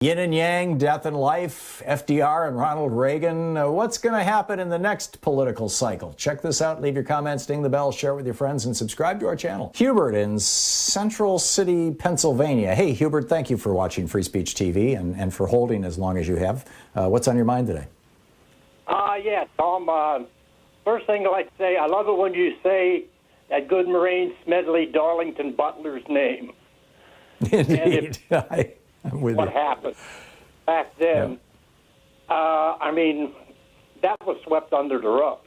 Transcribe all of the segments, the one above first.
Yin and yang, death and life, FDR and Ronald Reagan. What's going to happen in the next political cycle? Check this out. Leave your comments, ding the bell, share it with your friends, and subscribe to our channel. Hubert in Central City, Pennsylvania. Hey, Hubert, thank you for watching Free Speech TV and for holding as long as you have. What's on your mind today? Yeah, Tom. First thing I'd like to say, I love it when you say that good Marine Smedley Darlington Butler's name. Indeed. I'm with what you. happened back then. Yeah. I mean, that was swept under the rug.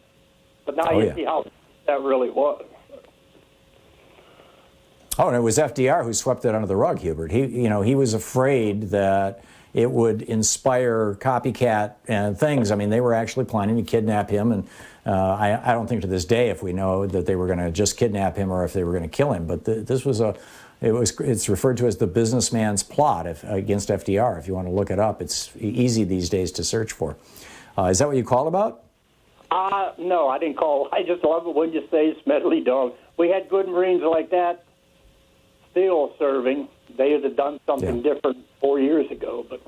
But now you see how that really was. Oh, and it was FDR who swept it under the rug, Hubert. He was afraid that it would inspire copycat things. I mean, they were actually planning to kidnap him, and I don't think to this day if we know that they were going to just kidnap him or if they were going to kill him. But this was it's referred to as the businessman's plot against FDR. If you want to look it up, it's easy these days to search for. Is that what you called about? No, I didn't call. I just love it when you say Smedley Dog. We had good Marines like that still serving. They would have done something different 4 years ago, but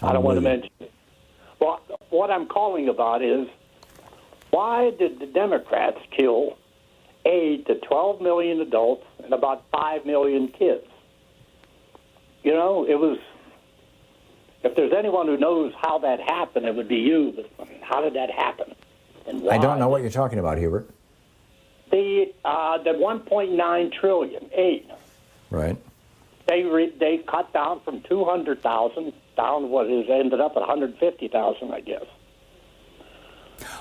I don't want to mention it. Well, what I'm calling about is, why did the Democrats kill 8 to 12 million adults and about 5 million kids? You know, it was, if there's anyone who knows how that happened, it would be you. But how did that happen? And why? I don't know what you're talking about, Hubert. The 1.9 trillion, 8. Right. They cut down from 200,000 down to what is ended up at 150,000, I guess.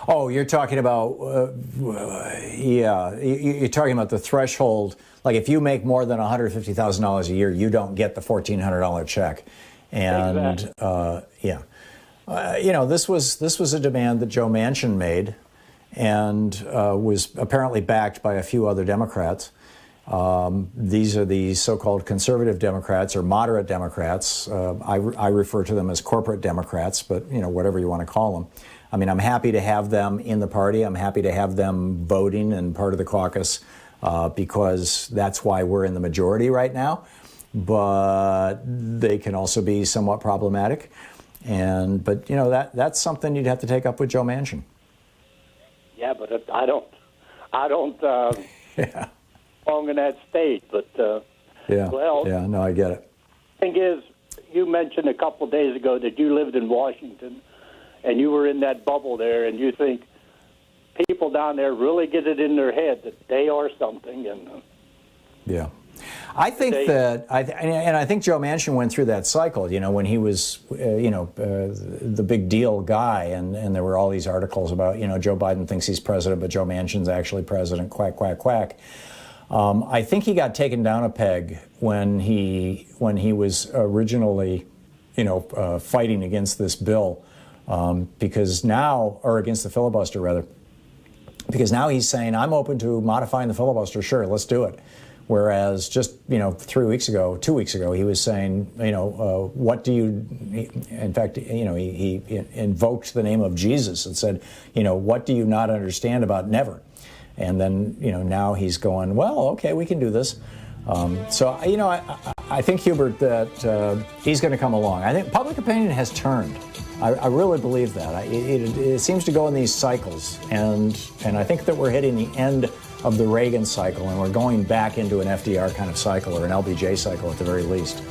Oh, you're talking about, you're talking about the threshold. Like if you make more than $150,000 a year, you don't get the $1,400 check. And exactly. This was a demand that Joe Manchin made, and was apparently backed by a few other Democrats. These are the so-called conservative Democrats or moderate Democrats. I refer to them as corporate Democrats, but whatever you want to call them. I mean, I'm happy to have them in the party. I'm happy to have them voting and part of the caucus because that's why we're in the majority right now. But they can also be somewhat problematic. But that's something you'd have to take up with Joe Manchin. Yeah, but I don't belong in that state. But no, I get it. Thing is, you mentioned a couple of days ago that you lived in Washington. And you were in that bubble there, and you think people down there really get it in their head that they are something. And I think I think Joe Manchin went through that cycle. When he was, the big deal guy, and there were all these articles about, Joe Biden thinks he's president, but Joe Manchin's actually president. Quack, quack, quack. I think he got taken down a peg when he was originally, fighting against this bill. Because now, or against the filibuster rather, because now he's saying, I'm open to modifying the filibuster, sure, let's do it. Whereas just, 2 weeks ago, he was saying, what do you, in fact, he invoked the name of Jesus and said, what do you not understand about never? And then, now he's going, well, okay, we can do this. I think, Hubert, that he's going to come along. I think public opinion has turned. I really believe that. It seems to go in these cycles, and I think that we're hitting the end of the Reagan cycle, and we're going back into an FDR kind of cycle or an LBJ cycle at the very least.